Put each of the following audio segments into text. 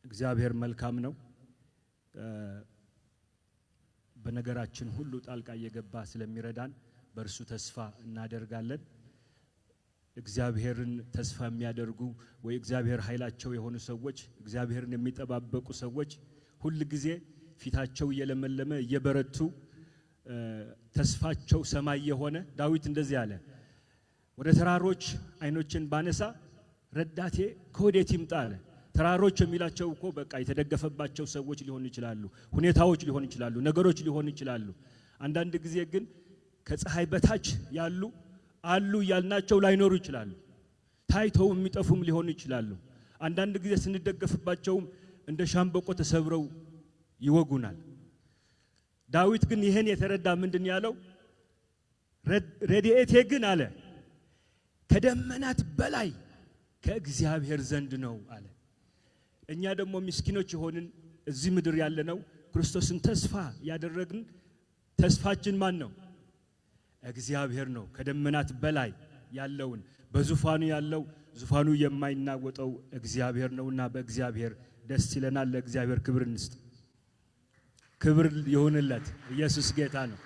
እግዚአብሔር መልካም ነው። በነገራችን ሁሉ ጣልቃ እየገባ ስለሚረዳን በእርሱ ተስፋ እናደርጋለን። እግዚአብሔርን ተስፋ የሚያደርጉ ወይ እግዚአብሔር ኃይላቸው የሆኑ ሰዎች፣ እግዚአብሔርን የሚጠባበቁ ሰዎች ሁሉ ጊዜ ፊታቸው እየለመለመ እየበረቱ ተስፋቸው ሰማይ የሆነ ዳዊት እንደዚህ አለ፣ ወደ ተራሮች አይኖችን ባነሳ ረዳቴ ከወዴት ይምጣ አለ። ተራሮች የሚላቸው እኮ በቃ የተደገፈባቸው ሰዎች ሊሆኑ ይችላሉ፣ ሁኔታዎች ሊሆኑ ይችላሉ፣ ነገሮች ሊሆኑ ይችላሉ። አንዳንድ ጊዜ ግን ከፀሐይ በታች ያሉ አሉ ያልናቸው ላይኖሩ ይችላሉ፣ ታይተው የሚጠፉም ሊሆኑ ይችላሉ። አንዳንድ ጊዜ ስንደገፍባቸውም እንደ ሻምበቆ ተሰብረው ይወጉናል። ዳዊት ግን ይሄን የተረዳ ምንድን ያለው ረድኤቴ ግን አለ ከደመናት በላይ ከእግዚአብሔር ዘንድ ነው አለ። እኛ ደግሞ ምስኪኖች የሆንን እዚህ ምድር ያለነው ክርስቶስን ተስፋ ያደረግን ተስፋችን ማን ነው? እግዚአብሔር ነው። ከደመናት በላይ ያለውን በዙፋኑ ያለው ዙፋኑ የማይናወጠው እግዚአብሔር ነውና በእግዚአብሔር ደስ ይለናል። ለእግዚአብሔር ክብር እንስጥ። ክብር ይሁንለት። ኢየሱስ ጌታ ነው።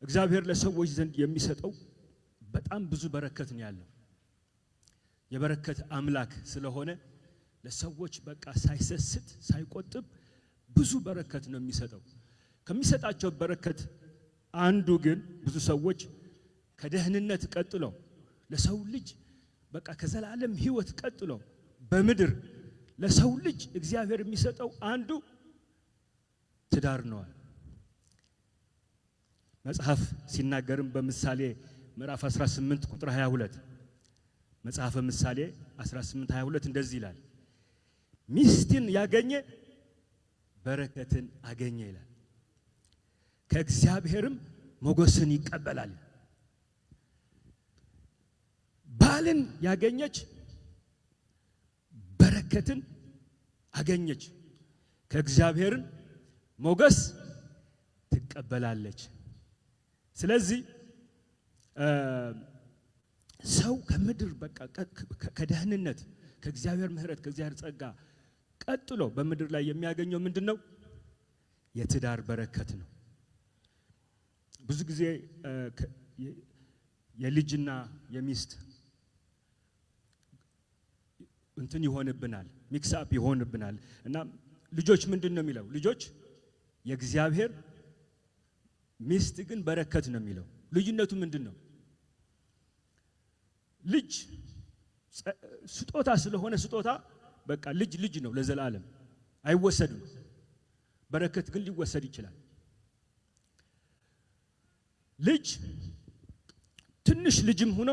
እግዚአብሔር ለሰዎች ዘንድ የሚሰጠው በጣም ብዙ በረከት ነው ያለው። የበረከት አምላክ ስለሆነ ለሰዎች በቃ ሳይሰስት ሳይቆጥብ ብዙ በረከት ነው የሚሰጠው። ከሚሰጣቸው በረከት አንዱ ግን ብዙ ሰዎች ከደህንነት ቀጥሎ ለሰው ልጅ በቃ ከዘላለም ሕይወት ቀጥሎ በምድር ለሰው ልጅ እግዚአብሔር የሚሰጠው አንዱ ትዳር ነው። መጽሐፍ ሲናገርም በምሳሌ ምዕራፍ 18 ቁጥር 22 መጽሐፈ ምሳሌ 18:22 እንደዚህ ይላል፣ ሚስትን ያገኘ በረከትን አገኘ ይላል፣ ከእግዚአብሔርም ሞገስን ይቀበላል። ባልን ያገኘች በረከትን አገኘች፣ ከእግዚአብሔርን ሞገስ ትቀበላለች። ስለዚህ ሰው ከምድር በቃ ከደህንነት ከእግዚአብሔር ምሕረት ከእግዚአብሔር ጸጋ ቀጥሎ በምድር ላይ የሚያገኘው ምንድነው? የትዳር በረከት ነው። ብዙ ጊዜ የልጅና የሚስት እንትን ይሆንብናል፣ ሚክስ አፕ ይሆንብናል። እና ልጆች ምንድነው የሚለው? ልጆች የእግዚአብሔር ሚስት ግን በረከት ነው የሚለው። ልዩነቱ ምንድነው? ልጅ ስጦታ ስለሆነ ስጦታ በቃ ልጅ ነው ለዘላለም አይወሰድም። በረከት ግን ሊወሰድ ይችላል። ልጅ ትንሽ ልጅም ሆኖ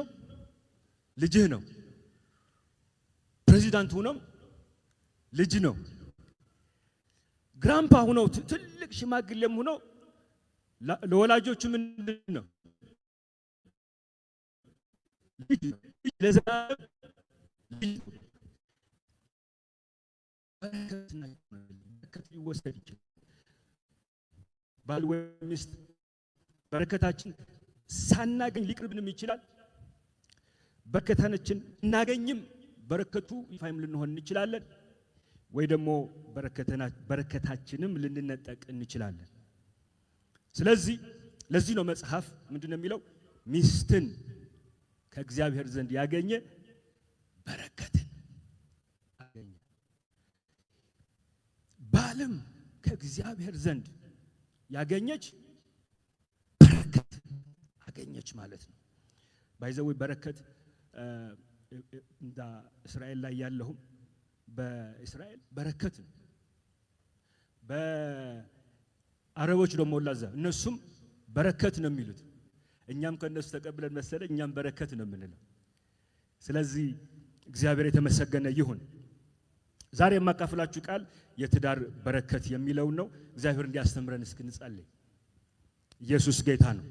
ልጅህ ነው። ፕሬዚዳንት ሆኖ ልጅ ነው። ግራምፓ ሆኖ ትልቅ ሽማግሌም ሆኖ ለወላጆቹ ምንድነው? ልጅ ለዘላለም ልጅ በረከት ሊወሰድ ይችላል። ባል ወይ ሚስት በረከታችን ሳናገኝ ሊቅርብንም ይችላል። በረከታችን እናገኝም በረከቱ ይፋይም ልንሆን እንችላለን፣ ወይ ደግሞ በረከታችንም ልንነጠቅ እንችላለን። ስለዚህ ለዚህ ነው መጽሐፍ ምንድነው የሚለው? ሚስትን ከእግዚአብሔር ዘንድ ያገኘ በረከትን አገኘ። ባልም ከእግዚአብሔር ዘንድ ያገኘች በረከት አገኘች ማለት ነው። ባይዘው በረከት እንዳ እስራኤል ላይ ያለሁም በእስራኤል በረከት ነው። በአረቦች ደግሞ ለዛ እነሱም በረከት ነው የሚሉት። እኛም ከነሱ ተቀብለን መሰለ እኛም በረከት ነው የምንለው። ስለዚህ እግዚአብሔር የተመሰገነ ይሁን። ዛሬ የማካፍላችሁ ቃል የትዳር በረከት የሚለው ነው። እግዚአብሔር እንዲያስተምረን እስኪ እንጸልይ። ኢየሱስ ጌታ ነው።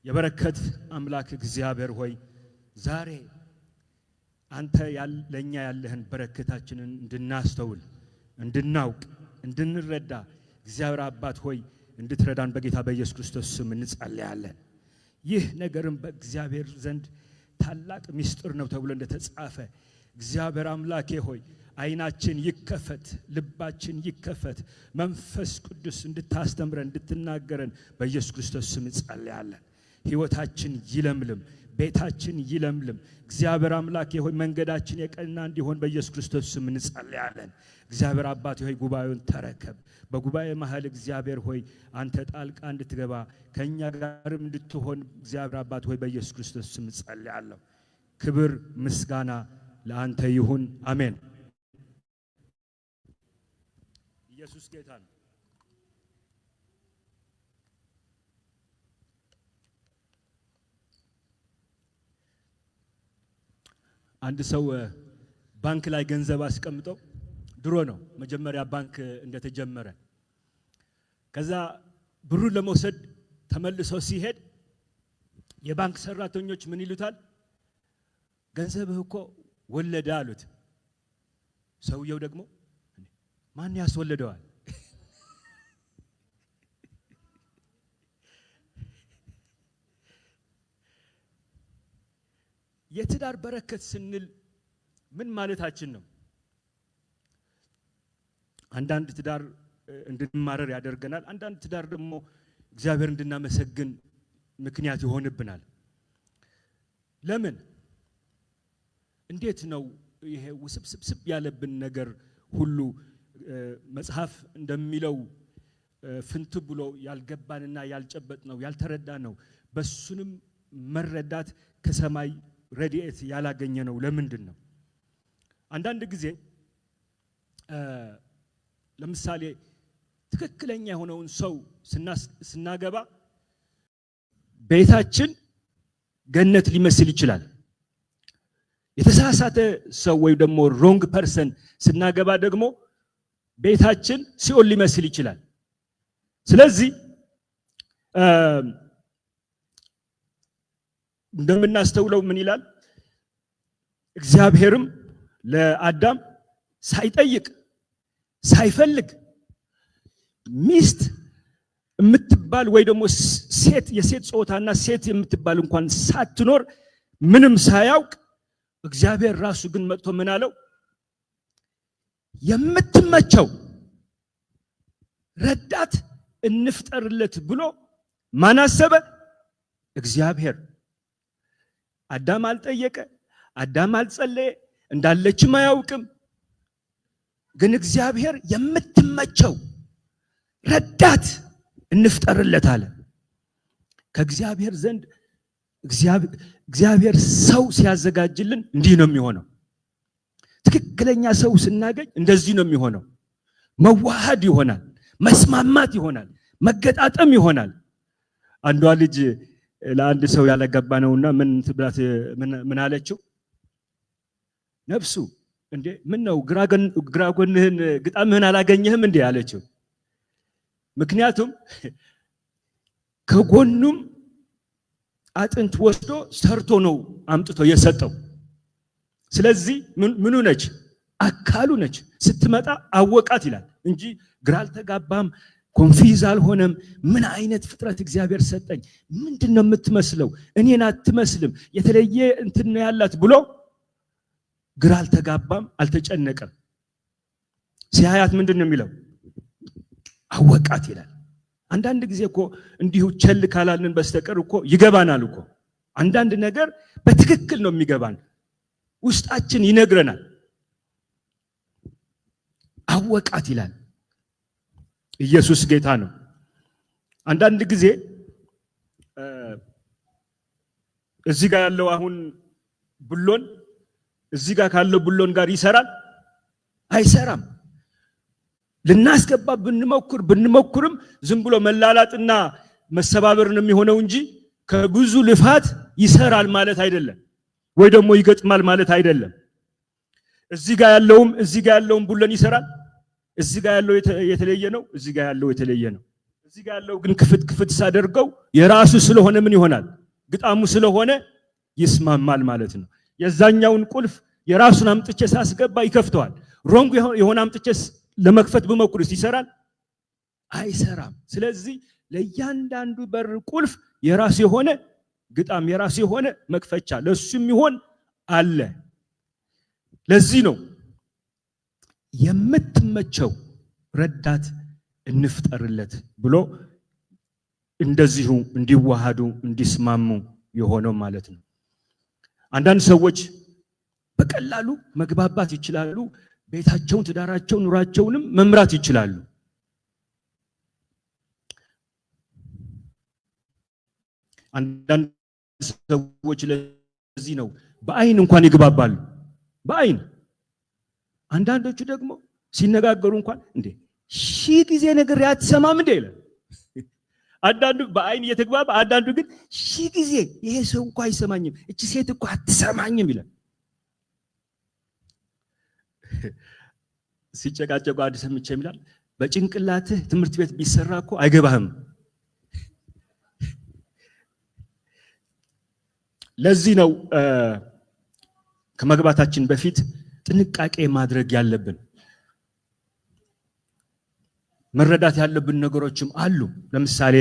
የበረከት አምላክ እግዚአብሔር ሆይ ዛሬ አንተ ለኛ ያለህን በረከታችንን እንድናስተውል፣ እንድናውቅ፣ እንድንረዳ እግዚአብሔር አባት ሆይ እንድትረዳን በጌታ በኢየሱስ ክርስቶስ ስም እንጸልያለን። ይህ ነገርም በእግዚአብሔር ዘንድ ታላቅ ምስጢር ነው ተብሎ እንደተጻፈ እግዚአብሔር አምላኬ ሆይ አይናችን ይከፈት፣ ልባችን ይከፈት፣ መንፈስ ቅዱስ እንድታስተምረን እንድትናገረን በኢየሱስ ክርስቶስ ስም ጸልያለን። ሕይወታችን ይለምልም፣ ቤታችን ይለምልም። እግዚአብሔር አምላኬ ሆይ መንገዳችን የቀና እንዲሆን በኢየሱስ ክርስቶስ ስም እንጸልያለን። እግዚአብሔር አባቴ ሆይ ጉባኤውን ተረከብ። በጉባኤ መሃል እግዚአብሔር ሆይ አንተ ጣልቃ እንድትገባ ከኛ ጋርም እንድትሆን እግዚአብሔር አባቴ ሆይ በኢየሱስ ክርስቶስ ስም ጸልያለሁ። ክብር ምስጋና ለአንተ ይሁን፣ አሜን። ኢየሱስ ጌታ ነው። አንድ ሰው ባንክ ላይ ገንዘብ አስቀምጦ ድሮ ነው መጀመሪያ ባንክ እንደተጀመረ ከዛ ብሩን ለመውሰድ ተመልሶ ሲሄድ የባንክ ሰራተኞች ምን ይሉታል? ገንዘብህ እኮ ወለደ አሉት። ሰውየው ደግሞ ማን ያስወለደዋል? የትዳር በረከት ስንል ምን ማለታችን ነው? አንዳንድ ትዳር እንድንማረር ያደርገናል። አንዳንድ ትዳር ደግሞ እግዚአብሔር እንድናመሰግን ምክንያት ይሆንብናል። ለምን? እንዴት ነው ይሄ ውስብስብ ያለብን ነገር ሁሉ መጽሐፍ እንደሚለው ፍንት ብሎ ያልገባንና ያልጨበጥ ነው ያልተረዳ ነው በሱንም መረዳት ከሰማይ ረድኤት ያላገኘ ነው? ለምንድን ነው? አንዳንድ ጊዜ ለምሳሌ ትክክለኛ የሆነውን ሰው ስናገባ ቤታችን ገነት ሊመስል ይችላል። የተሳሳተ ሰው ወይ ደግሞ ሮንግ ፐርሰን ስናገባ ደግሞ ቤታችን ሲኦል ሊመስል ይችላል። ስለዚህ እንደምናስተውለው ምን ይላል? እግዚአብሔርም ለአዳም ሳይጠይቅ ሳይፈልግ ሚስት የምትባል ወይ ደግሞ ሴት የሴት ጾታና ሴት የምትባል እንኳን ሳትኖር ምንም ሳያውቅ እግዚአብሔር ራሱ ግን መጥቶ ምን አለው? የምትመቸው ረዳት እንፍጠርለት ብሎ ማን አሰበ? እግዚአብሔር። አዳም አልጠየቀ፣ አዳም አልጸለየ፣ እንዳለችም አያውቅም። ግን እግዚአብሔር የምትመቸው ረዳት እንፍጠርለት አለ። ከእግዚአብሔር ዘንድ እግዚአብሔር ሰው ሲያዘጋጅልን እንዲህ ነው የሚሆነው። ትክክለኛ ሰው ስናገኝ እንደዚህ ነው የሚሆነው። መዋሃድ ይሆናል፣ መስማማት ይሆናል፣ መገጣጠም ይሆናል። አንዷ ልጅ ለአንድ ሰው ያለገባ ነውና ምን አለችው? ነፍሱ እንዴ ምን ነው ግራ ጎንህን ግጣምህን አላገኘህም እንዴ አለችው። ምክንያቱም ከጎኑም አጥንት ወስዶ ሰርቶ ነው አምጥቶ የሰጠው። ስለዚህ ምኑ ነች? አካሉ ነች። ስትመጣ አወቃት ይላል እንጂ ግራ አልተጋባም፣ ኮንፊዝ አልሆነም። ምን አይነት ፍጥረት እግዚአብሔር ሰጠኝ፣ ምንድነው የምትመስለው? እኔን አትመስልም፣ የተለየ እንትን ነው ያላት ብሎ ግራ አልተጋባም፣ አልተጨነቀም። ሲያያት ምንድነው የሚለው? አወቃት ይላል። አንዳንድ ጊዜ እኮ እንዲሁ ቸል ካላልን በስተቀር እኮ ይገባናል እኮ። አንዳንድ ነገር በትክክል ነው የሚገባን፣ ውስጣችን ይነግረናል። አወቃት ይላል። ኢየሱስ ጌታ ነው። አንዳንድ ጊዜ እዚህ ጋር ያለው አሁን ብሎን እዚህ ጋር ካለው ብሎን ጋር ይሰራል? አይሰራም። ልናስገባ ብንሞክርም ዝም ብሎ መላላጥና መሰባበር ነው የሚሆነው እንጂ ከብዙ ልፋት ይሰራል ማለት አይደለም፣ ወይ ደግሞ ይገጥማል ማለት አይደለም። እዚህ ጋር ያለውም ብሎን ይሰራል። እዚህ ጋር ያለው የተለየ ነው፣ እዚህ ጋር ያለው የተለየ ነው። እዚህ ጋር ያለው ግን ክፍት ሳደርገው የራሱ ስለሆነ ምን ይሆናል? ግጣሙ ስለሆነ ይስማማል ማለት ነው። የዛኛውን ቁልፍ የራሱን አምጥቼ ሳስገባ ይከፍተዋል። ሮንግ የሆነ አምጥቼ ለመክፈት ብሞክርስ ይሰራል? አይሰራም። ስለዚህ ለእያንዳንዱ በር ቁልፍ የራሱ የሆነ ግጣም የራሱ የሆነ መክፈቻ ለሱም ይሆን አለ። ለዚህ ነው የምትመቸው ረዳት እንፍጠርለት ብሎ እንደዚሁ እንዲዋሃዱ እንዲስማሙ የሆነው ማለት ነው። አንዳንድ ሰዎች በቀላሉ መግባባት ይችላሉ። ቤታቸውን፣ ትዳራቸውን፣ ኑራቸውንም መምራት ይችላሉ። አንዳንድ ሰዎች ለዚህ ነው በአይን እንኳን ይግባባሉ። በአይን አንዳንዶቹ ደግሞ ሲነጋገሩ እንኳን እንዴ ሺህ ጊዜ ነገር ያትሰማም እንዴ ይላል። አንዳንዱ በአይን እየተግባባ፣ አንዳንዱ ግን ሺህ ጊዜ ይሄ ሰው እንኳን አይሰማኝም፣ እቺ ሴት እንኳን አትሰማኝም ይላል። ሲጨቃጨቁ አንድ ሰምቼ ይላል በጭንቅላትህ ትምህርት ቤት ቢሰራ እኮ አይገባህም። ለዚህ ነው ከመግባታችን በፊት ጥንቃቄ ማድረግ ያለብን። መረዳት ያለብን ነገሮችም አሉ። ለምሳሌ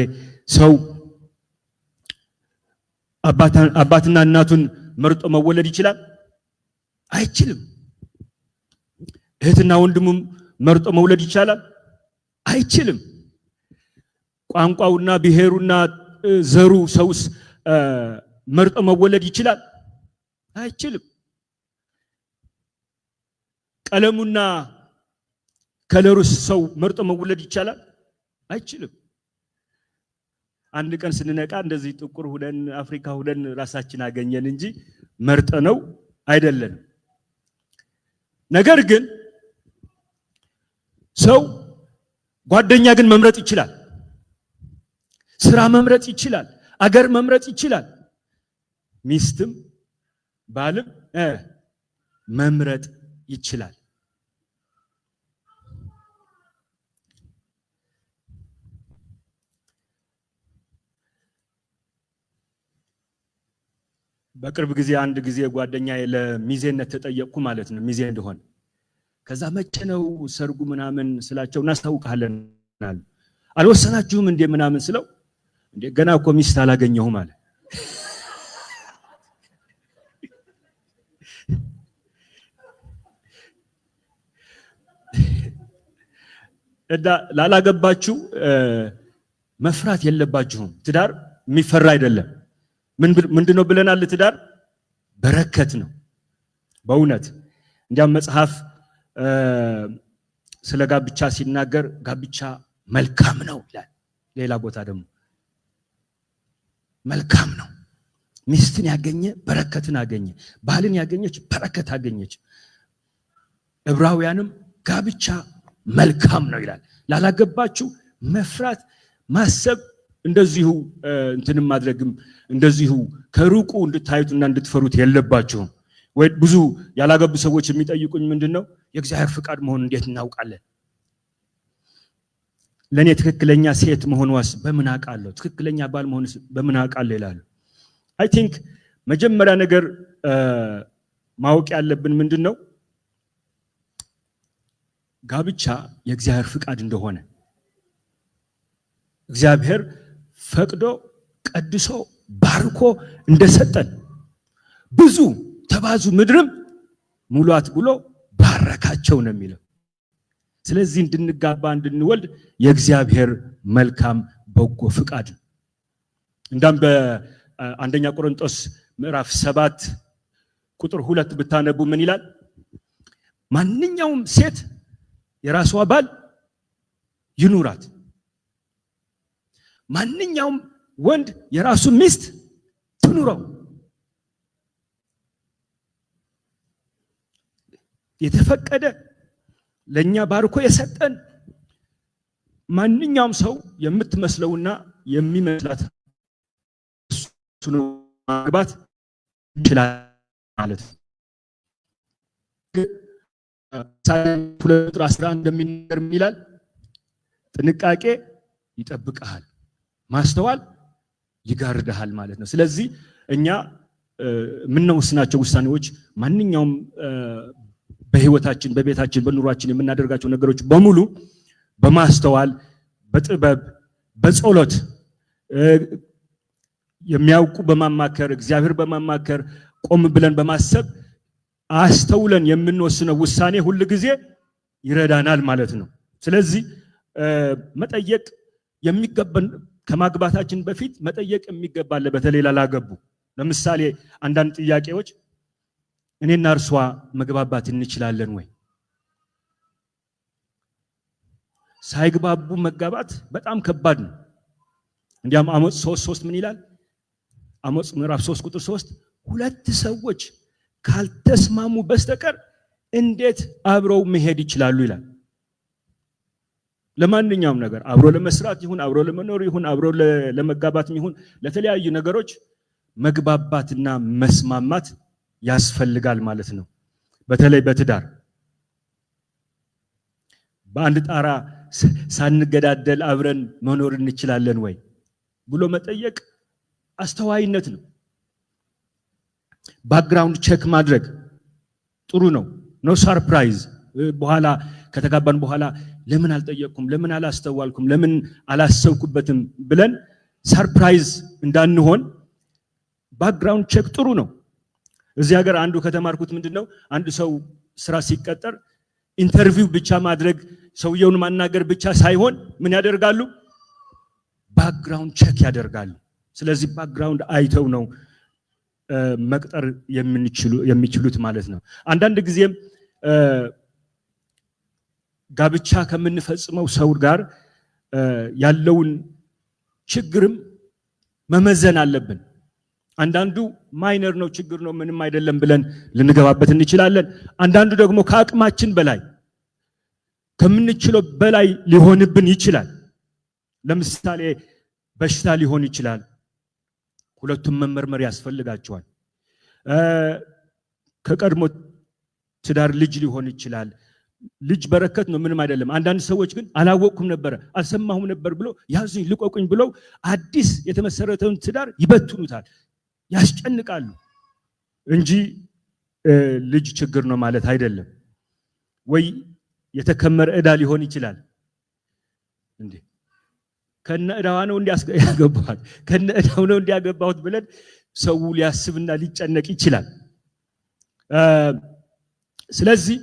ሰው አባትና እናቱን መርጦ መወለድ ይችላል? አይችልም። እህትና ወንድሙም መርጦ መውለድ ይቻላል? አይችልም። ቋንቋውና ብሔሩና ዘሩ ሰውስ መርጦ መወለድ ይችላል? አይችልም። ቀለሙና ከለሩስ ሰው መርጦ መወለድ ይቻላል? አይችልም። አንድ ቀን ስንነቃ እንደዚህ ጥቁር ሁነን አፍሪካ ሁነን ራሳችን አገኘን እንጂ መርጠ ነው አይደለም። ነገር ግን ሰው ጓደኛ ግን መምረጥ ይችላል። ስራ መምረጥ ይችላል። አገር መምረጥ ይችላል። ሚስትም ባልም መምረጥ ይችላል። በቅርብ ጊዜ አንድ ጊዜ ጓደኛዬ ለሚዜነት ተጠየቅኩ ማለት ነው፣ ሚዜ እንደሆነ። ከዛ መቼ ነው ሰርጉ ምናምን ስላቸው እናስታውቃለን አሉ። አልወሰናችሁም እንዴ ምናምን ስለው እንዴ ገና እኮ ሚስት አላገኘሁም አለ። እዳ ላላገባችሁ መፍራት የለባችሁም። ትዳር የሚፈራ አይደለም። ምንድነው ብለናል? ትዳር በረከት ነው። በእውነት እንዲያም መጽሐፍ ስለ ጋብቻ ሲናገር ጋብቻ መልካም ነው ይላል። ሌላ ቦታ ደግሞ መልካም ነው። ሚስትን ያገኘ በረከትን አገኘ፣ ባልን ያገኘች በረከት አገኘች። ዕብራውያንም ጋብቻ መልካም ነው ይላል። ላላገባችሁ መፍራት ማሰብ እንደዚሁ እንትንም ማድረግም እንደዚሁ ከሩቁ እንድታዩትና እንድትፈሩት የለባችሁም። ወይ ብዙ ያላገቡ ሰዎች የሚጠይቁኝ ምንድነው የእግዚአብሔር ፍቃድ መሆን እንዴት እናውቃለን? ለኔ ትክክለኛ ሴት መሆንዋስ በምን አውቃለሁ? ትክክለኛ ባል መሆንስ በምን አውቃለሁ ይላሉ። አይ ቲንክ መጀመሪያ ነገር ማወቅ ያለብን ምንድነው ጋብቻ የእግዚአብሔር ፍቃድ እንደሆነ እግዚአብሔር ፈቅዶ ቀድሶ ባርኮ እንደሰጠን ብዙ ተባዙ ምድርም ሙሏት ብሎ ባረካቸው ነው የሚለው። ስለዚህ እንድንጋባ እንድንወልድ የእግዚአብሔር መልካም በጎ ፍቃድ ነው። እንዳም በአንደኛ ቆሮንቶስ ምዕራፍ 7 ቁጥር 2 ብታነቡ ምን ይላል? ማንኛውም ሴት የራሷ ባል ይኑራት፣ ማንኛውም ወንድ የራሱ ሚስት ትኑረው። የተፈቀደ ለኛ ባርኮ የሰጠን ማንኛውም ሰው የምትመስለውና የሚመስላት እሱን ማግባት ይችላል ማለት ነው። ቁጥር 11 እንደሚናገር ይላል ጥንቃቄ ይጠብቅሃል፣ ማስተዋል ይጋርድሃል ማለት ነው። ስለዚህ እኛ የምንወስናቸው ውሳኔዎች ማንኛውም በህይወታችን፣ በቤታችን፣ በኑሯችን የምናደርጋቸው ነገሮች በሙሉ በማስተዋል፣ በጥበብ፣ በጸሎት የሚያውቁ በማማከር እግዚአብሔር በማማከር ቆም ብለን በማሰብ አስተውለን የምንወስነው ውሳኔ ሁሉ ጊዜ ይረዳናል ማለት ነው። ስለዚህ መጠየቅ የሚገባን ከማግባታችን በፊት መጠየቅ የሚገባል በተለይ ላላገቡ። ለምሳሌ አንዳንድ ጥያቄዎች እኔና እርሷ መግባባት እንችላለን ወይ? ሳይግባቡ መጋባት በጣም ከባድ ነው። እንዲያም አሞጽ 3:3 ምን ይላል? አሞጽ ምዕራፍ 3 ቁጥር 3 ሁለት ሰዎች ካልተስማሙ በስተቀር እንዴት አብረው መሄድ ይችላሉ ይላል። ለማንኛውም ነገር አብሮ ለመስራት ይሁን አብሮ ለመኖር ይሁን አብሮ ለመጋባት ይሁን ለተለያዩ ነገሮች መግባባትና መስማማት ያስፈልጋል ማለት ነው። በተለይ በትዳር በአንድ ጣራ ሳንገዳደል አብረን መኖር እንችላለን ወይ ብሎ መጠየቅ አስተዋይነት ነው። ባክግራውንድ ቼክ ማድረግ ጥሩ ነው። ኖ ሰርፕራይዝ። በኋላ ከተጋባን በኋላ ለምን አልጠየቅኩም፣ ለምን አላስተዋልኩም፣ ለምን አላሰብኩበትም ብለን ሰርፕራይዝ እንዳንሆን ባክግራውንድ ቼክ ጥሩ ነው። እዚህ ሀገር አንዱ ከተማርኩት ምንድነው አንድ ሰው ስራ ሲቀጠር ኢንተርቪው ብቻ ማድረግ ሰውየውን ማናገር ብቻ ሳይሆን ምን ያደርጋሉ? ባክግራውንድ ቼክ ያደርጋሉ። ስለዚህ ባክግራውንድ አይተው ነው መቅጠር የሚችሉት ማለት ነው። አንዳንድ ጊዜም ጋብቻ ከምንፈጽመው ሰው ጋር ያለውን ችግርም መመዘን አለብን። አንዳንዱ ማይነር ነው፣ ችግር ነው፣ ምንም አይደለም ብለን ልንገባበት እንችላለን። አንዳንዱ ደግሞ ከአቅማችን በላይ ከምንችለው በላይ ሊሆንብን ይችላል። ለምሳሌ በሽታ ሊሆን ይችላል። ሁለቱም መመርመር ያስፈልጋቸዋል። ከቀድሞ ትዳር ልጅ ሊሆን ይችላል። ልጅ በረከት ነው፣ ምንም አይደለም። አንዳንድ ሰዎች ግን አላወቅኩም ነበር፣ አልሰማሁም ነበር ብሎ ያዙኝ ልቆቁኝ ብለው አዲስ የተመሰረተውን ትዳር ይበትኑታል፣ ያስጨንቃሉ እንጂ ልጅ ችግር ነው ማለት አይደለም። ወይ የተከመረ ዕዳ ሊሆን ይችላል። እንዴ ከነ ዕዳዋ ነው እንዲያገባሁት ከነ ዕዳው ነው እንዲያገባሁት ብለን ሰው ሊያስብና ሊጨነቅ ይችላል። ስለዚህ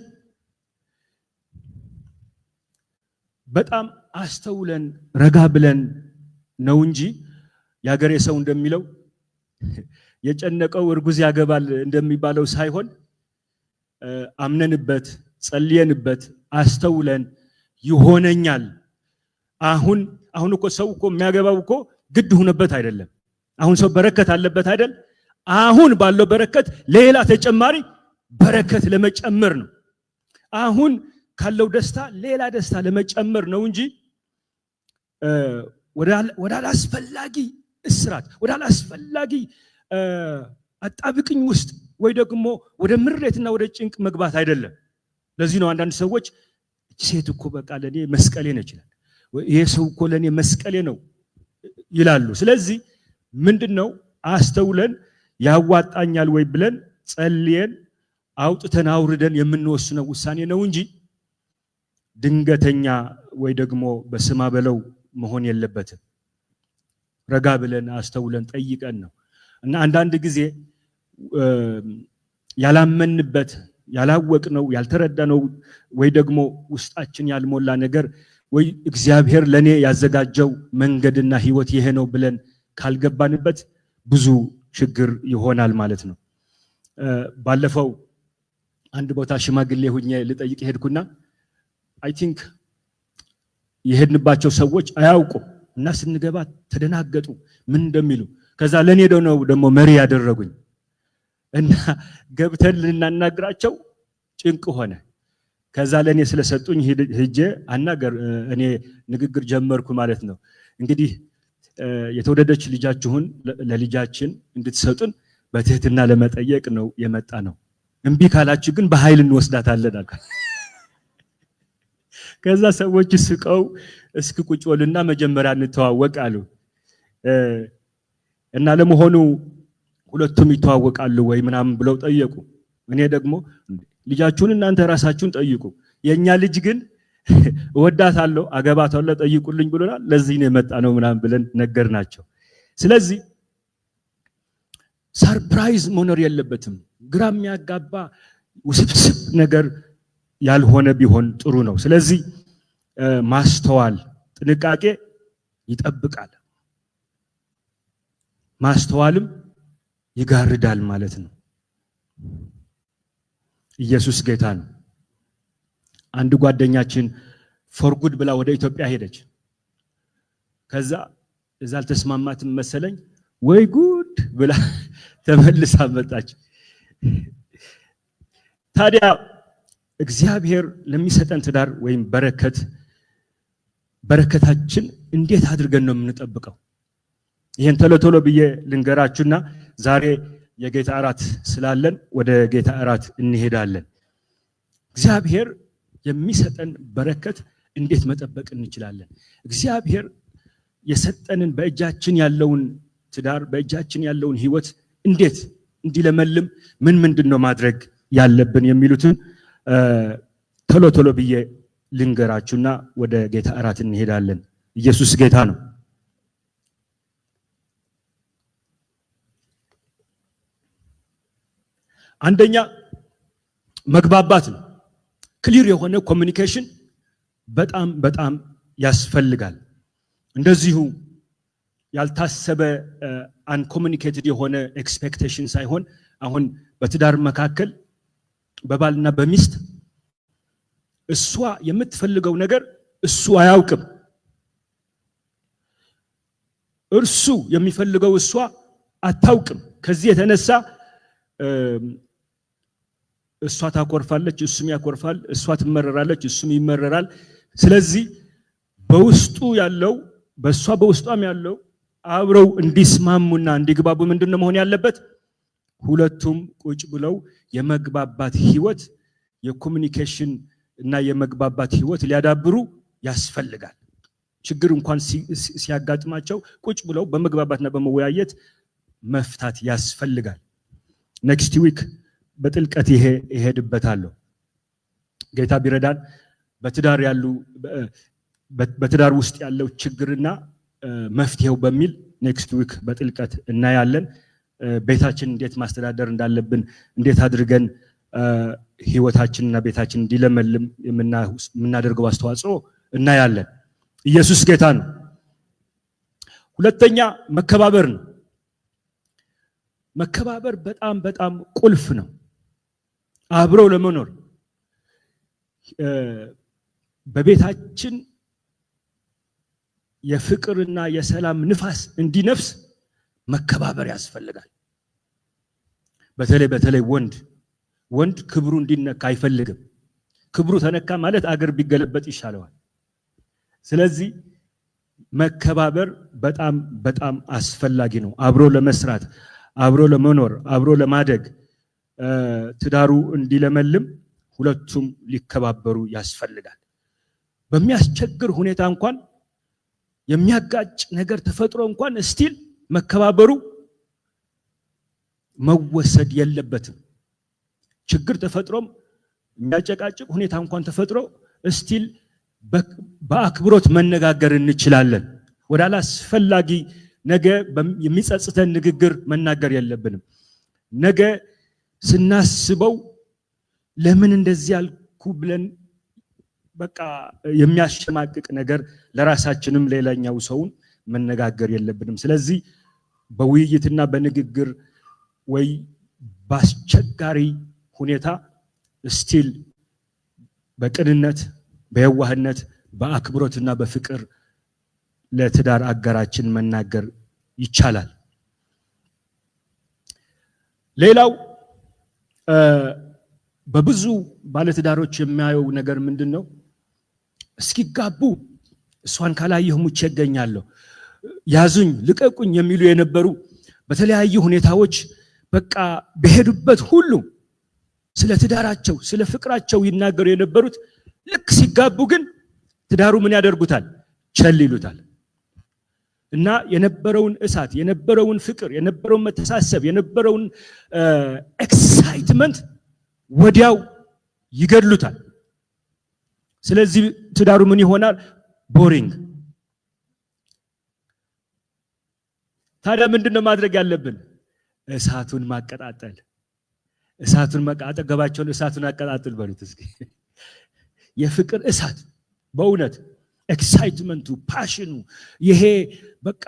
በጣም አስተውለን ረጋ ብለን ነው እንጂ ያገሬ ሰው እንደሚለው የጨነቀው እርጉዝ ያገባል እንደሚባለው ሳይሆን አምነንበት ጸልየንበት አስተውለን ይሆነኛል። አሁን እኮ ሰው እኮ የሚያገባው እኮ ግድ ሆነበት አይደለም። አሁን ሰው በረከት አለበት አይደል? አሁን ባለው በረከት ሌላ ተጨማሪ በረከት ለመጨመር ነው። አሁን ካለው ደስታ ሌላ ደስታ ለመጨመር ነው እንጂ ወደ አላስፈላጊ እስራት ወደ አላስፈላጊ አጣብቅኝ ውስጥ ወይ ደግሞ ወደ ምሬትና ወደ ጭንቅ መግባት አይደለም። ለዚህ ነው አንዳንድ ሰዎች ሴት እኮ በቃ ለኔ መስቀሌ ነች ይላል፣ ይሄ ሰው እኮ ለኔ መስቀሌ ነው ይላሉ። ስለዚህ ምንድነው አስተውለን ያዋጣኛል ወይ ብለን ጸልየን አውጥተን አውርደን የምንወስነው ውሳኔ ነው እንጂ ድንገተኛ ወይ ደግሞ በስማ በለው መሆን የለበትም። ረጋ ብለን አስተውለን ጠይቀን ነው። እና አንዳንድ ጊዜ ያላመንበት ያላወቅነው ያልተረዳነው ወይ ደግሞ ውስጣችን ያልሞላ ነገር ወይ እግዚአብሔር ለኔ ያዘጋጀው መንገድና ህይወት ይሄ ነው ብለን ካልገባንበት ብዙ ችግር ይሆናል ማለት ነው። ባለፈው አንድ ቦታ ሽማግሌ ሆኜ ልጠይቅ ሄድኩና አይ ቲንክ የሄድንባቸው ሰዎች አያውቁም እና ስንገባ ተደናገጡ ምን እንደሚሉ። ከዛ ለኔ ደግሞ መሪ ያደረጉኝ እና ገብተን ልናናግራቸው ጭንቅ ሆነ። ከዛ ለኔ ስለሰጡኝ ሄጄ አናገር እኔ ንግግር ጀመርኩ ማለት ነው። እንግዲህ የተወደደች ልጃችሁን ለልጃችን እንድትሰጡን በትህትና ለመጠየቅ ነው የመጣ ነው። እምቢ ካላችሁ ግን በኃይል እንወስዳታለን አልኩ። ከዛ ሰዎች ስቀው እስኪ ቁጭ በሉና መጀመሪያ እንተዋወቅ አሉ። እና ለመሆኑ ሁለቱም ይተዋወቃሉ ወይ ምናምን ብለው ጠየቁ። እኔ ደግሞ ልጃችሁን እናንተ ራሳችሁን ጠይቁ፣ የኛ ልጅ ግን እወዳታለሁ አገባታለሁ ጠይቁልኝ ብሎናል፣ ለዚህ ነው የመጣ ነው ምናምን ብለን ነገርናቸው። ስለዚህ ሰርፕራይዝ መኖር የለበትም። ግራ የሚያጋባ ውስብስብ ነገር ያልሆነ ቢሆን ጥሩ ነው። ስለዚህ ማስተዋል፣ ጥንቃቄ ይጠብቃል፣ ማስተዋልም ይጋርዳል ማለት ነው። ኢየሱስ ጌታ ነው። አንድ ጓደኛችን ፎርጉድ ብላ ወደ ኢትዮጵያ ሄደች። ከዛ እዛ አልተስማማትም መሰለኝ፣ ወይ ጉድ ብላ ተመልሳ መጣች። ታዲያ እግዚአብሔር ለሚሰጠን ትዳር ወይም በረከታችን እንዴት አድርገን ነው የምንጠብቀው? ይሄን ቶሎ ብዬ ልንገራችሁና ዛሬ የጌታ እራት ስላለን ወደ ጌታ እራት እንሄዳለን። እግዚአብሔር የሚሰጠን በረከት እንዴት መጠበቅ እንችላለን? እግዚአብሔር የሰጠንን በእጃችን ያለውን ትዳር በእጃችን ያለውን ህይወት እንዴት እንዲለመልም ምንድነው ማድረግ ያለብን የሚሉትን ቶሎ ብዬ ልንገራችሁና ወደ ጌታ እራት እንሄዳለን። ኢየሱስ ጌታ ነው። አንደኛ መግባባት ነው። ክሊር የሆነ ኮሚኒኬሽን በጣም ያስፈልጋል። እንደዚሁ ያልታሰበ አንኮሚኒኬትድ የሆነ ኤክስፔክቴሽን ሳይሆን አሁን በትዳር መካከል በባልና በሚስት እሷ የምትፈልገው ነገር እሱ አያውቅም፣ እርሱ የሚፈልገው እሷ አታውቅም። ከዚህ የተነሳ እሷ ታኮርፋለች፣ እሱም ያኮርፋል፣ እሷ ትመረራለች፣ እሱም ይመረራል። ስለዚህ በውስጡ ያለው በእሷ በውስጧም ያለው አብረው እንዲስማሙና እንዲግባቡ ምንድነው መሆን ያለበት? ሁለቱም ቁጭ ብለው የመግባባት ህይወት የኮሚኒኬሽን እና የመግባባት ህይወት ሊያዳብሩ ያስፈልጋል። ችግር እንኳን ሲያጋጥማቸው ቁጭ ብለው በመግባባትና በመወያየት መፍታት ያስፈልጋል። ኔክስት ዊክ በጥልቀት ይሄድበታለሁ። ጌታ ቢረዳን በትዳር ውስጥ ያለው ችግርና መፍትሄው በሚል ኔክስት ዊክ በጥልቀት እናያለን። ቤታችን እንዴት ማስተዳደር እንዳለብን፣ እንዴት አድርገን ህይወታችንና ቤታችን እንዲለመልም የምናደርገው አስተዋጽኦ እናያለን። ኢየሱስ ጌታ ነው። ሁለተኛ መከባበር ነው። መከባበር በጣም ቁልፍ ነው። አብረው ለመኖር በቤታችን የፍቅርና የሰላም ንፋስ እንዲነፍስ መከባበር ያስፈልጋል። በተለይ ወንድ ክብሩ እንዲነካ አይፈልግም። ክብሩ ተነካ ማለት አገር ቢገለበጥ ይሻለዋል። ስለዚህ መከባበር በጣም አስፈላጊ ነው። አብሮ ለመስራት፣ አብሮ ለመኖር፣ አብሮ ለማደግ፣ ትዳሩ እንዲለመልም ሁለቱም ሊከባበሩ ያስፈልጋል። በሚያስቸግር ሁኔታ እንኳን የሚያጋጭ ነገር ተፈጥሮ እንኳን ስቲል መከባበሩ መወሰድ የለበትም። ችግር ተፈጥሮም የሚያጨቃጭቅ ሁኔታ እንኳን ተፈጥሮ ስቲል በአክብሮት መነጋገር እንችላለን። ወደ አላስፈላጊ ነገ የሚጸጽተን ንግግር መናገር የለብንም። ነገ ስናስበው ለምን እንደዚህ ያልኩ ብለን በቃ የሚያሸማቅቅ ነገር ለራሳችንም ሌላኛው ሰውን መነጋገር የለብንም። ስለዚህ በውይይትና በንግግር ወይ በአስቸጋሪ ሁኔታ ስቲል በቅንነት፣ በየዋህነት፣ በአክብሮትና በፍቅር ለትዳር አጋራችን መናገር ይቻላል። ሌላው በብዙ ባለትዳሮች የሚያየው ነገር ምንድነው? እስኪጋቡ እሷን ካላየሁ ሙቼ እገኛለሁ፣ ያዙኝ ልቀቁኝ የሚሉ የነበሩ በተለያዩ ሁኔታዎች በቃ በሄዱበት ሁሉ ስለ ትዳራቸው ስለ ፍቅራቸው ይናገሩ የነበሩት ልክ ሲጋቡ ግን ትዳሩ ምን ያደርጉታል? ቸል ይሉታል። እና የነበረውን እሳት፣ የነበረውን ፍቅር፣ የነበረውን መተሳሰብ፣ የነበረውን ኤክሳይትመንት ወዲያው ይገድሉታል። ስለዚህ ትዳሩ ምን ይሆናል? ቦሪንግ። ታዲያ ምንድነው ማድረግ ያለብን? እሳቱን ማቀጣጠል። እሳቱን አጠገባቸውን እሳቱን አቀጣጥል በሉት እስኪ። የፍቅር እሳት በእውነት ኤክሳይትመንቱ፣ ፓሽኑ ይሄ በቃ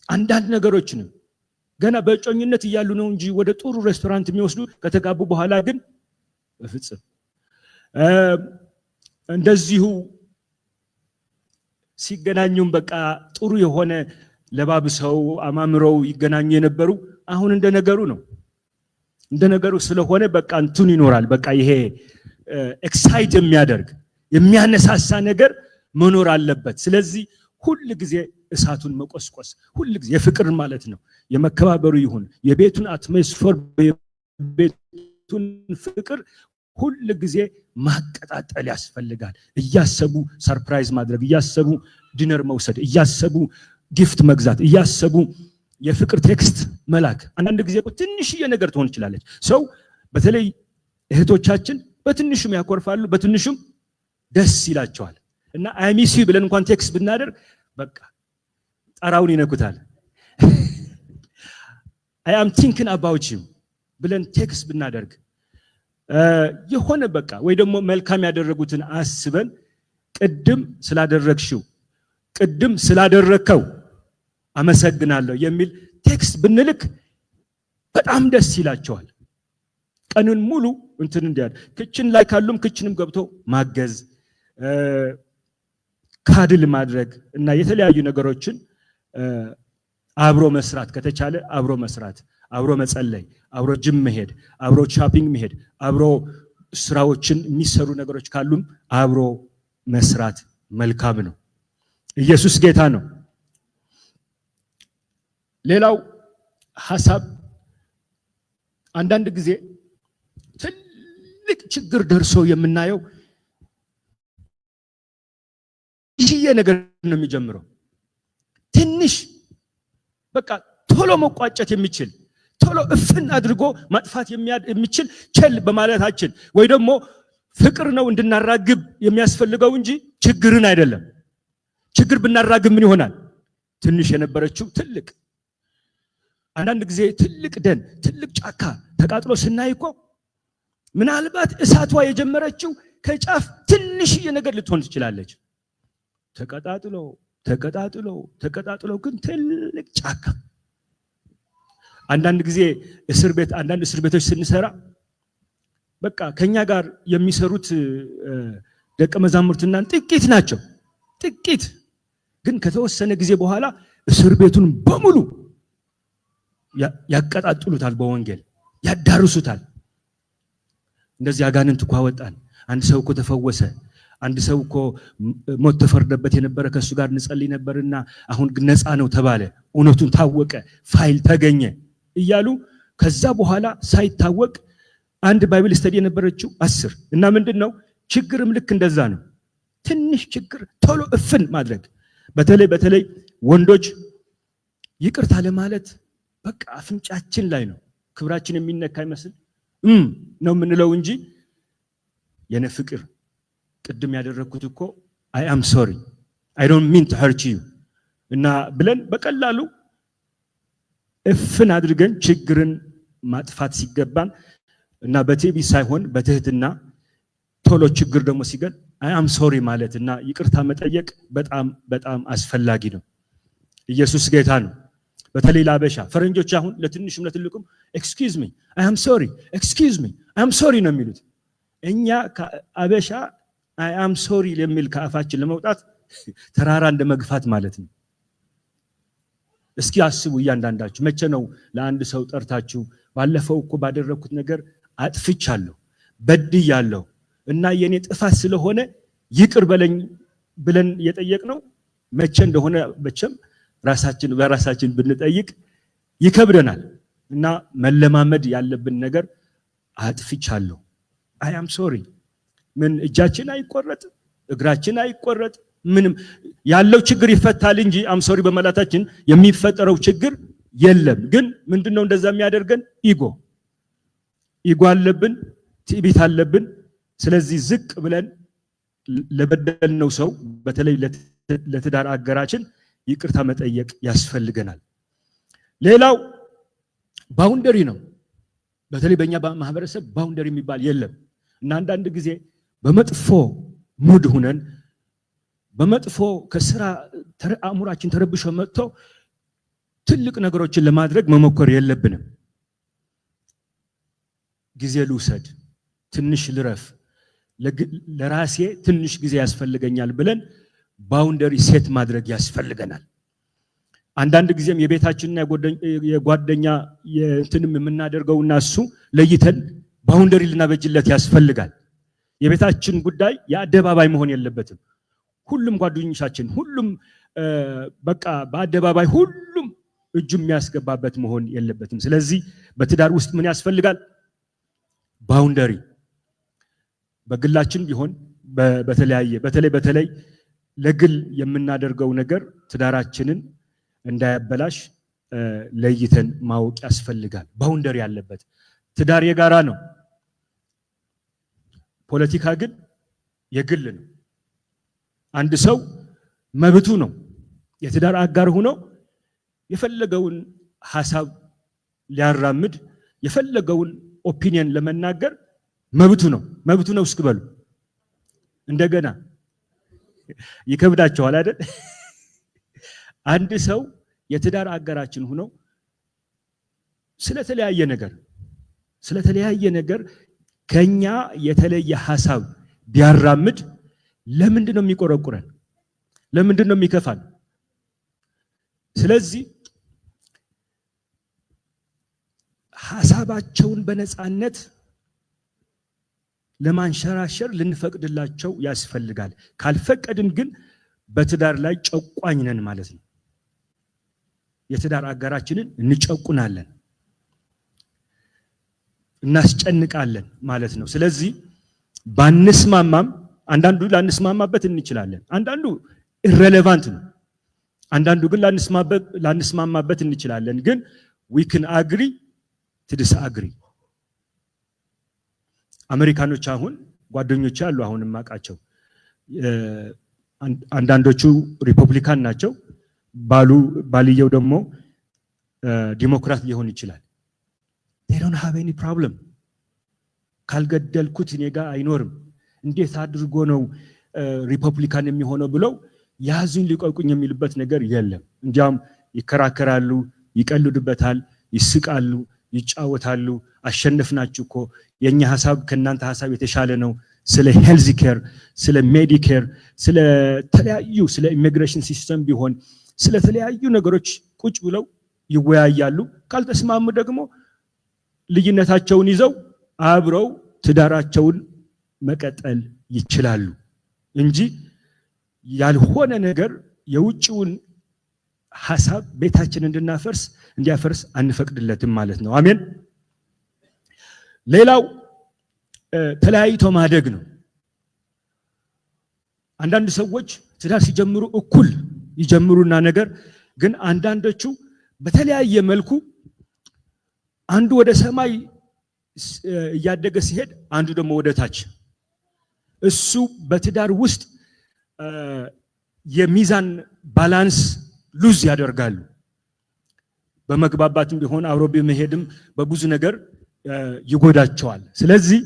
አንዳንድ ነገሮችንም ገና በእጮኝነት እያሉ ነው እንጂ ወደ ጥሩ ሬስቶራንት የሚወስዱ ከተጋቡ በኋላ ግን በፍጹም እንደዚሁ ሲገናኙም በቃ ጥሩ የሆነ ለባብሰው አማምረው ይገናኙ የነበሩ አሁን እንደነገሩ ነው። እንደነገሩ ስለሆነ በቃ እንትን ይኖራል። በቃ ይሄ ኤክሳይት የሚያደርግ የሚያነሳሳ ነገር መኖር አለበት። ስለዚህ ሁል ጊዜ እሳቱን መቆስቆስ፣ ሁል ጊዜ የፍቅር ማለት ነው የመከባበሩ ይሁን የቤቱን አትሞስፌር የቤቱን ፍቅር ሁል ጊዜ ማቀጣጠል ያስፈልጋል። እያሰቡ ሰርፕራይዝ ማድረግ፣ እያሰቡ ዲነር መውሰድ፣ እያሰቡ ጊፍት መግዛት፣ እያሰቡ የፍቅር ቴክስት መላክ። አንዳንድ ጊዜ ትንሽዬ ነገር ትሆን ይችላለች። ሰው በተለይ እህቶቻችን በትንሹም ያኮርፋሉ፣ በትንሹም ደስ ይላቸዋል። እና አይ ሚስ ዩ ብለን እንኳን ቴክስት ብናደርግ በቃ ጣራውን ይነኩታል። አይ አም ቲንኪንግ አባውት ዩ ብለን ቴክስት ብናደርግ የሆነ በቃ ወይ ደግሞ መልካም ያደረጉትን አስበን ቅድም ስላደረግሽው፣ ቅድም ስላደረከው አመሰግናለሁ የሚል ቴክስት ብንልክ በጣም ደስ ይላቸዋል። ቀኑን ሙሉ እንትን እንዲያል ክችን ላይ ካሉም ክችንም ገብቶ ማገዝ፣ ካድል ማድረግ እና የተለያዩ ነገሮችን አብሮ መስራት ከተቻለ አብሮ መስራት፣ አብሮ መጸለይ፣ አብሮ ጅም መሄድ፣ አብሮ ሻፒንግ መሄድ፣ አብሮ ስራዎችን የሚሰሩ ነገሮች ካሉም አብሮ መስራት መልካም ነው። ኢየሱስ ጌታ ነው። ሌላው ሐሳብ አንዳንድ ጊዜ ትልቅ ችግር ደርሶ የምናየው ይሄ ነገር ነው የሚጀምረው። ትንሽ በቃ ቶሎ መቋጨት የሚችል ቶሎ እፍን አድርጎ ማጥፋት የሚችል ቸል በማለታችን ወይ ደግሞ ፍቅር ነው እንድናራግብ የሚያስፈልገው እንጂ ችግርን አይደለም። ችግር ብናራግብ ምን ይሆናል? ትንሽ የነበረችው ትልቅ። አንዳንድ ጊዜ ትልቅ ደን ትልቅ ጫካ ተቃጥሎ ስናይ እኮ ምናልባት እሳቷ የጀመረችው ከጫፍ ትንሽዬ ነገር ልትሆን ትችላለች። ተቀጣጥሎ ግን ትልቅ ጫካ። አንዳንድ ጊዜ አንዳንድ እስር ቤቶች ስንሰራ በቃ ከኛ ጋር የሚሰሩት ደቀ መዛሙርትና ጥቂት ናቸው። ጥቂት ግን ከተወሰነ ጊዜ በኋላ እስር ቤቱን በሙሉ ያቀጣጥሉታል፣ በወንጌል ያዳርሱታል። እንደዚህ አጋንንት እኮ አወጣን፣ አንድ ሰው እኮ ተፈወሰ፣ አንድ ሰው እኮ ሞት ተፈርዶበት የነበረ ከሱ ጋር እንጸልይ ነበርና አሁን ነፃ ነው ተባለ፣ እውነቱን ታወቀ፣ ፋይል ተገኘ እያሉ ከዛ በኋላ ሳይታወቅ አንድ ባይብል ስተዲ የነበረችው 10 እና ምንድነው ችግርም ልክ እንደዛ ነው። ትንሽ ችግር ቶሎ እፍን ማድረግ። በተለይ ወንዶች ይቅርታ ለማለት በቃ አፍንጫችን ላይ ነው፣ ክብራችን የሚነካ ይመስል ነው የምንለው እንጂ የኔ ፍቅር ቅድም ያደረኩት እኮ አይ አም ሶሪ አይ ዶንት ሚን ቱ ሀርት ዩ እና ብለን በቀላሉ እፍን አድርገን ችግርን ማጥፋት ሲገባን እና በትዕቢት ሳይሆን በትህትና ቶሎ ችግር ደግሞ ሲገል አይ አም ሶሪ ማለት እና ይቅርታ መጠየቅ በጣም በጣም አስፈላጊ ነው። ኢየሱስ ጌታ ነው። በተለይ ለአበሻ ፈረንጆች አሁን ለትንሹም ለትልቁም ኤክስኪውዝ ሚ አይ አም ሶሪ ኤክስኪውዝ ሚ አይ አም ሶሪ ነው የሚሉት። እኛ አበሻ አይ አም ሶሪ የሚል ከአፋችን ለመውጣት ተራራ እንደመግፋት ማለት ነው። እስኪ አስቡ እያንዳንዳችሁ መቼ ነው ለአንድ ሰው ጠርታችሁ ባለፈው እኮ ባደረኩት ነገር አጥፍቻለሁ በድያለሁ እና የኔ ጥፋት ስለሆነ ይቅር በለኝ ብለን የጠየቅነው መቼ እንደሆነ መቼም በራሳችን ብንጠይቅ ይከብደናል። እና መለማመድ ያለብን ነገር አጥፍቻለሁ አይ አም ሶሪ። ምን እጃችን አይቆረጥ እግራችን አይቆረጥ ምንም ያለው ችግር ይፈታል እንጂ አም ሶሪ በመላታችን የሚፈጠረው ችግር የለም። ግን ምንድነው እንደዛ የሚያደርገን? ኢጎ አለብን፣ ትዕቢት አለብን። ስለዚህ ዝቅ ብለን ለበደልነው ሰው በተለይ ለትዳር አገራችን ይቅርታ መጠየቅ ያስፈልገናል። ሌላው ባውንደሪ ነው። በተለይ በእኛ ማህበረሰብ ባውንደሪ የሚባል የለም እና አንዳንድ ጊዜ በመጥፎ ሙድ ሁነን በመጥፎ ከስራ አእምሯችን ተረብሾ መጥቶ ትልቅ ነገሮችን ለማድረግ መሞከር የለብንም። ጊዜ ልውሰድ፣ ትንሽ ልረፍ፣ ለራሴ ትንሽ ጊዜ ያስፈልገኛል ብለን ባውንደሪ ሴት ማድረግ ያስፈልገናል። አንዳንድ ጊዜም የቤታችንና የጓደኛ የእንትንም የምናደርገውና እሱ ለይተን ባውንደሪ ልናበጅለት ያስፈልጋል። የቤታችን ጉዳይ የአደባባይ መሆን የለበትም። ሁሉም ጓደኞቻችን ሁሉም በቃ በአደባባይ ሁሉም እጁ የሚያስገባበት መሆን የለበትም። ስለዚህ በትዳር ውስጥ ምን ያስፈልጋል? ባውንደሪ። በግላችን ቢሆን በተለይ ለግል የምናደርገው ነገር ትዳራችንን እንዳያበላሽ ለይተን ማወቅ ያስፈልጋል። ባውንደሪ ያለበት ትዳር የጋራ ነው። ፖለቲካ ግን የግል ነው። አንድ ሰው መብቱ ነው የትዳር አጋር ሆኖ የፈለገውን ሐሳብ ሊያራምድ የፈለገውን ኦፒኒየን ለመናገር መብቱ ነው እስክበሉ እንደገና ይከብዳቸዋል አይደል? አንድ ሰው የትዳር አጋራችን ሆኖ ስለተለያየ ነገር ከኛ የተለየ ሐሳብ ቢያራምድ ለምንድን ነው የሚቆረቁረን? ለምንድን ነው የሚከፋን? ስለዚህ ሐሳባቸውን በነፃነት ለማንሸራሸር ልንፈቅድላቸው ያስፈልጋል። ካልፈቀድን ግን በትዳር ላይ ጨቋኝ ነን ማለት ነው። የትዳር አጋራችንን እንጨቁናለን፣ እናስጨንቃለን ማለት ነው። ስለዚህ ባንስማማም አንዳንዱ ላንስማማበት እንችላለን። አንዳንዱ ኢሬሌቫንት ነው። አንዳንዱ ግን ላንስማማበት እንችላለን። ግን we can agree to disagree። አሜሪካኖች አሁን ጓደኞች አሉ አሁን ማቃቸው አንዳንዶቹ ሪፐብሊካን ናቸው፣ ባልየው ደግሞ ዲሞክራት ሊሆን ይችላል። they don't have any problem። ካልገደልኩት እኔ ጋር አይኖርም፣ እንዴት አድርጎ ነው ሪፐብሊካን የሚሆነው ብለው ያዙኝ ሊቆቁኝ የሚልበት ነገር የለም። እንዲያውም ይከራከራሉ፣ ይቀልዱበታል፣ ይስቃሉ፣ ይጫወታሉ። አሸነፍናችሁ እኮ የኛ ሐሳብ ከናንተ ሐሳብ የተሻለ ነው። ስለ ሄልዝ ኬር፣ ስለ ሜዲኬር፣ ስለ ኢሚግሬሽን ሲስተም ቢሆን ስለ ተለያዩ ነገሮች ቁጭ ብለው ይወያያሉ። ካልተስማሙ ደግሞ ልዩነታቸውን ይዘው አብረው ትዳራቸውን መቀጠል ይችላሉ እንጂ ያልሆነ ነገር የውጭውን ሐሳብ ቤታችን እንዲያፈርስ አንፈቅድለትም ማለት ነው። አሜን። ሌላው ተለያይቶ ማደግ ነው። አንዳንድ ሰዎች ትዳር ሲጀምሩ እኩል ይጀምሩና ነገር ግን አንዳንዶቹ በተለያየ መልኩ አንዱ ወደ ሰማይ እያደገ ሲሄድ አንዱ ደግሞ ወደ ታች። እሱ በትዳር ውስጥ የሚዛን ባላንስ ሉዝ ያደርጋሉ። በመግባባትም ቢሆን አብሮ በመሄድም በብዙ ነገር ይጎዳቸዋል። ስለዚህ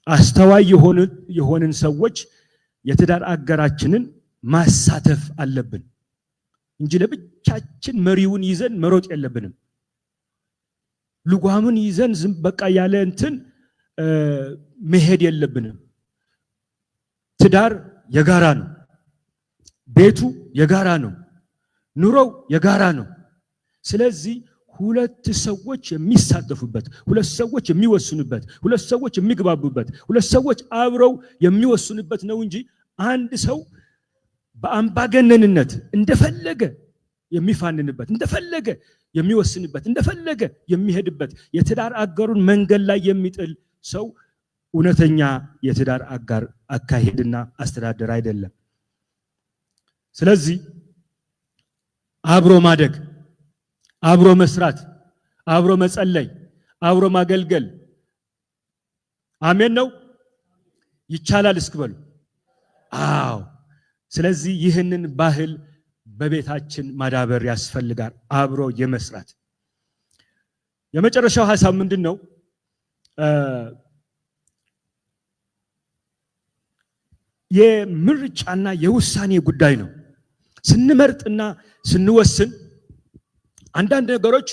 አስተዋይ የሆንን ሰዎች የትዳር አጋራችንን ማሳተፍ አለብን እንጂ ለብቻችን መሪውን ይዘን መሮጥ የለብንም። ልጓሙን ይዘን ዝም በቃ ያለ እንትን መሄድ የለብንም። ትዳር የጋራ ነው። ቤቱ የጋራ ነው። ኑሮው የጋራ ነው። ስለዚህ ሁለት ሰዎች የሚሳተፉበት፣ ሁለት ሰዎች የሚወስኑበት፣ ሁለት ሰዎች የሚግባቡበት፣ ሁለት ሰዎች አብረው የሚወስኑበት ነው እንጂ አንድ ሰው በአምባገነንነት እንደፈለገ የሚፋንንበት፣ እንደፈለገ የሚወስንበት፣ እንደፈለገ የሚሄድበት የትዳር አጋሩን መንገድ ላይ የሚጥል ሰው እውነተኛ የትዳር አጋር አካሄድና አስተዳደር አይደለም። ስለዚህ አብሮ ማደግ፣ አብሮ መስራት፣ አብሮ መጸለይ፣ አብሮ ማገልገል አሜን ነው። ይቻላል እስክበሉ። አዎ። ስለዚህ ይህንን ባህል በቤታችን ማዳበር ያስፈልጋል። አብሮ የመስራት የመጨረሻው ሐሳብ ምንድነው? የምርጫና የውሳኔ ጉዳይ ነው። ስንመርጥና ስንወስን አንዳንድ ነገሮች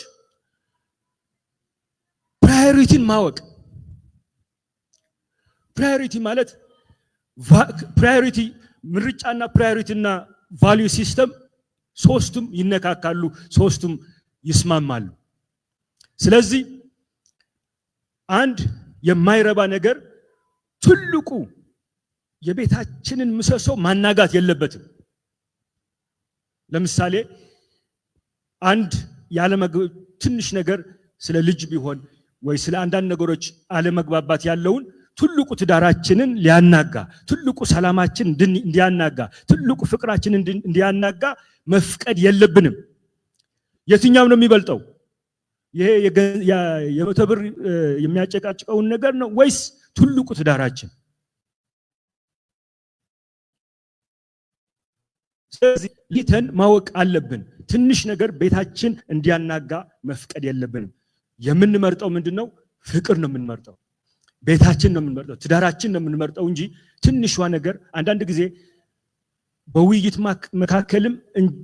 ፕራዮሪቲን ማወቅ። ፕራዮሪቲ ማለት ፕራዮሪቲ ምርጫና ፕራዮሪቲና ቫልዩ ሲስተም ሶስቱም ይነካካሉ፣ ሶስቱም ይስማማሉ። ስለዚህ አንድ የማይረባ ነገር ትልቁ የቤታችንን ምሰሶ ማናጋት የለበትም። ለምሳሌ አንድ ትንሽ ነገር ስለ ልጅ ቢሆን ወይ ስለ አንዳንድ ነገሮች አለመግባባት ያለውን ትልቁ ትዳራችንን ሊያናጋ፣ ትልቁ ሰላማችን እንዲያናጋ፣ ትልቁ ፍቅራችንን እንዲያናጋ መፍቀድ የለብንም። የትኛው ነው የሚበልጠው? ይሄ የመቶ ብር የሚያጨቃጭቀውን ነገር ነው ወይስ ትልቁ ትዳራችን? ስለዚህ ሊተን ማወቅ አለብን። ትንሽ ነገር ቤታችን እንዲያናጋ መፍቀድ የለብንም። የምንመርጠው ምንድነው? ፍቅር ነው የምንመርጠው፣ ቤታችን ነው የምንመርጠው፣ ትዳራችን ነው የምንመርጠው እንጂ ትንሿ ነገር አንዳንድ ጊዜ በውይይት መካከልም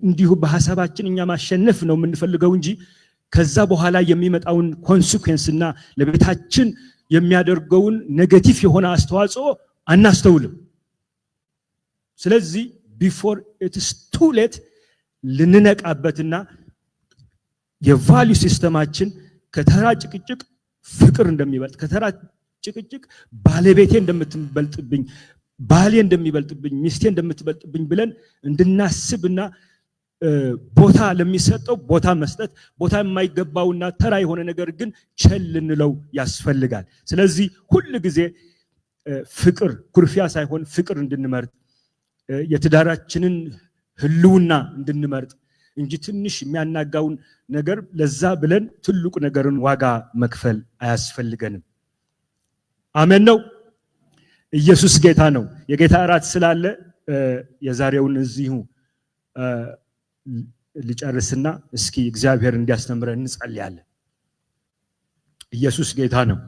እንዲሁ በሐሳባችን እኛ ማሸነፍ ነው የምንፈልገው እንጂ ከዛ በኋላ የሚመጣውን ኮንሲኩዌንስ እና ለቤታችን የሚያደርገውን ኔጌቲቭ የሆነ አስተዋጽኦ አናስተውልም። ስለዚህ ቢፎር ኢትስ ቱ ሌት ልንነቃበትና የቫልዩ ሲስተማችን ከተራ ጭቅጭቅ ፍቅር እንደሚበልጥ፣ ከተራ ጭቅጭቅ ባለቤቴ እንደምትበልጥብኝ፣ ባሌ እንደሚበልጥብኝ፣ ሚስቴ እንደምትበልጥብኝ ብለን እንድናስብና ቦታ ለሚሰጠው ቦታ መስጠት፣ ቦታ የማይገባውና ተራ የሆነ ነገር ግን ቸል ልንለው ያስፈልጋል። ስለዚህ ሁል ጊዜ ፍቅር ኩርፊያ ሳይሆን ፍቅር እንድንመርጥ፣ የትዳራችንን ህልውና እንድንመርጥ እንጂ ትንሽ የሚያናጋውን ነገር ለዛ ብለን ትልቁ ነገርን ዋጋ መክፈል አያስፈልገንም። አሜን ነው። ኢየሱስ ጌታ ነው። የጌታ እራት ስላለ የዛሬውን እዚሁ ልጨርስና እስኪ እግዚአብሔር እንዲያስተምረን እንጸልያለን። ኢየሱስ ጌታ ነው።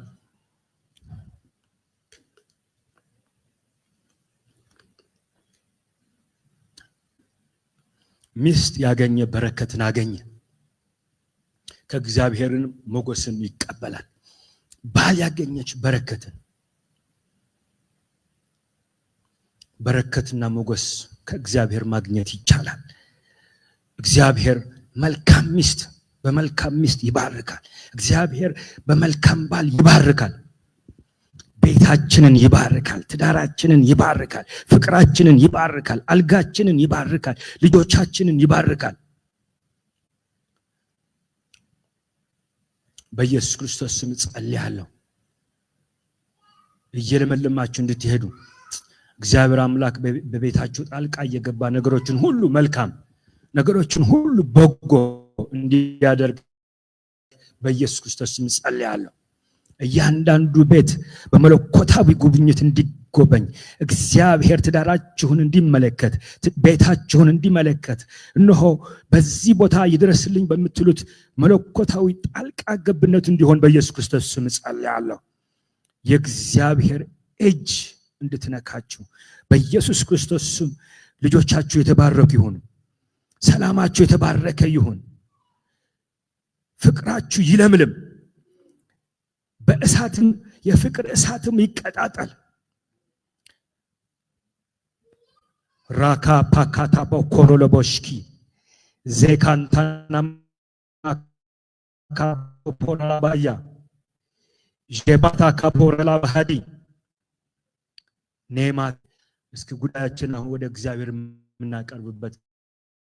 ሚስት ያገኘ በረከትን አገኘ፣ ከእግዚአብሔርን ሞገስን ይቀበላል። ባል ያገኘች በረከትና ሞገስ ከእግዚአብሔር ማግኘት ይቻላል። እግዚአብሔር መልካም ሚስት በመልካም ሚስት ይባርካል። እግዚአብሔር በመልካም ባል ይባርካል። ቤታችንን ይባርካል፣ ትዳራችንን ይባርካል፣ ፍቅራችንን ይባርካል፣ አልጋችንን ይባርካል፣ ልጆቻችንን ይባርካል። በኢየሱስ ክርስቶስ ስም ጸልያለሁ። እየለመለማችሁ እንድትሄዱ እግዚአብሔር አምላክ በቤታችሁ ጣልቃ እየገባ ነገሮችን ሁሉ መልካም፣ ነገሮችን ሁሉ በጎ እንዲያደርግ በኢየሱስ ክርስቶስ ስም ጸልያለሁ። እያንዳንዱ ቤት በመለኮታዊ ጉብኝት እንዲጎበኝ እግዚአብሔር ትዳራችሁን እንዲመለከት፣ ቤታችሁን እንዲመለከት፣ እነሆ በዚህ ቦታ ይድረስልኝ በምትሉት መለኮታዊ ጣልቃ ገብነት እንዲሆን በኢየሱስ ክርስቶስ ስም ጸልያለሁ። የእግዚአብሔር እጅ እንድትነካችሁ በኢየሱስ ክርስቶስ ስም ልጆቻችሁ የተባረኩ ይሁኑ። ሰላማችሁ የተባረከ ይሁን። ፍቅራችሁ ይለምልም። በእሳትም የፍቅር እሳትም ይቀጣጣል። ራካ ፓካታ በኮሮለቦሽኪ ዜካንታና ካፖራባያ ጀባታ ካፖራላ ባህዲ ኔማ። እስኪ ጉዳያችን አሁን ወደ እግዚአብሔር የምናቀርብበት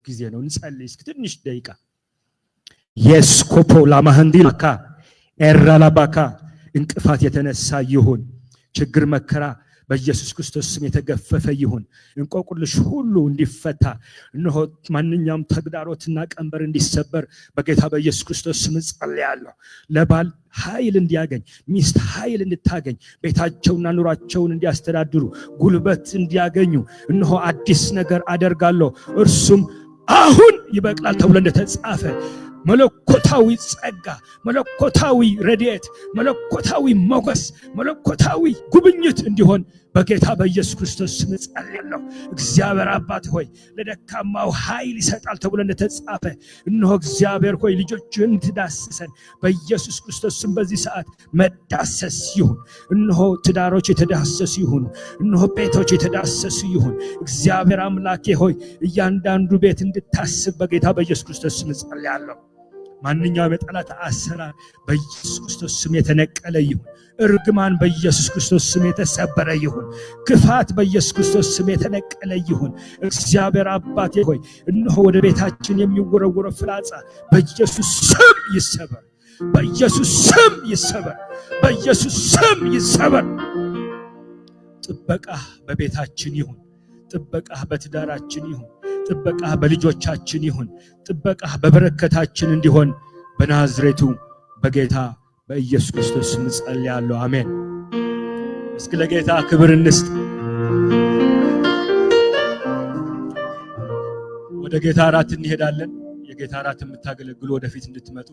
ጊዜ ነው። እንጸልይ እስኪ ትንሽ ደቂቃ። የስኮፖ ላማህንዲላካ ኤራላባካ እንቅፋት የተነሳ ይሁን፣ ችግር መከራ በኢየሱስ ክርስቶስ ስም የተገፈፈ ይሁን። እንቆቅልሽ ሁሉ እንዲፈታ፣ እነሆ ማንኛውም ተግዳሮትና ቀንበር እንዲሰበር በጌታ በኢየሱስ ክርስቶስ ስም ጸልያለሁ። ለባል ኃይል እንዲያገኝ፣ ሚስት ኃይል እንድታገኝ፣ ቤታቸውና ኑሯቸውን እንዲያስተዳድሩ ጉልበት እንዲያገኙ እነሆ አዲስ ነገር አደርጋለሁ፣ እርሱም አሁን ይበቅላል ተብሎ እንደተጻፈ መለኮታዊ ጸጋ፣ መለኮታዊ ረድኤት፣ መለኮታዊ ሞገስ፣ መለኮታዊ ጉብኝት እንዲሆን በጌታ በኢየሱስ ክርስቶስ ስም ጸልያለሁ። እግዚአብሔር አባት ሆይ ለደካማው ኃይል ይሰጣል ተብሎ እንደተጻፈ እነሆ እግዚአብሔር ሆይ ልጆችህን ትዳስሰን በኢየሱስ ክርስቶስ ስም። በዚህ ሰዓት መዳሰስ ይሁን። እነሆ ትዳሮች የተዳሰሱ ይሁኑ። እነሆ ቤቶች የተዳሰሱ ይሁን። እግዚአብሔር አምላኬ ሆይ እያንዳንዱ ቤት እንድታስብ በጌታ በኢየሱስ ክርስቶስ ስም ጸልያለሁ። ማንኛውም የጠላት አሰራር በኢየሱስ ክርስቶስ ስም የተነቀለ ይሁን። እርግማን በኢየሱስ ክርስቶስ ስም የተሰበረ ይሁን። ክፋት በኢየሱስ ክርስቶስ ስም የተነቀለ ይሁን። እግዚአብሔር አባቴ ሆይ እነሆ ወደ ቤታችን የሚወረወረው ፍላጻ በኢየሱስ ስም ይሰበር፣ በኢየሱስ ስም ይሰበር፣ በኢየሱስ ስም ይሰበር። ጥበቃ በቤታችን ይሁን። ጥበቃ በትዳራችን ይሁን። ጥበቃ በልጆቻችን ይሁን። ጥበቃ በበረከታችን እንዲሆን በናዝሬቱ በጌታ በኢየሱስ ክርስቶስ ስም ጸልያለሁ። አሜን። እስኪ ለጌታ ክብር እንስጥ። ወደ ጌታ እራት እንሄዳለን። የጌታ እራት የምታገለግሉ ወደፊት እንድትመጡ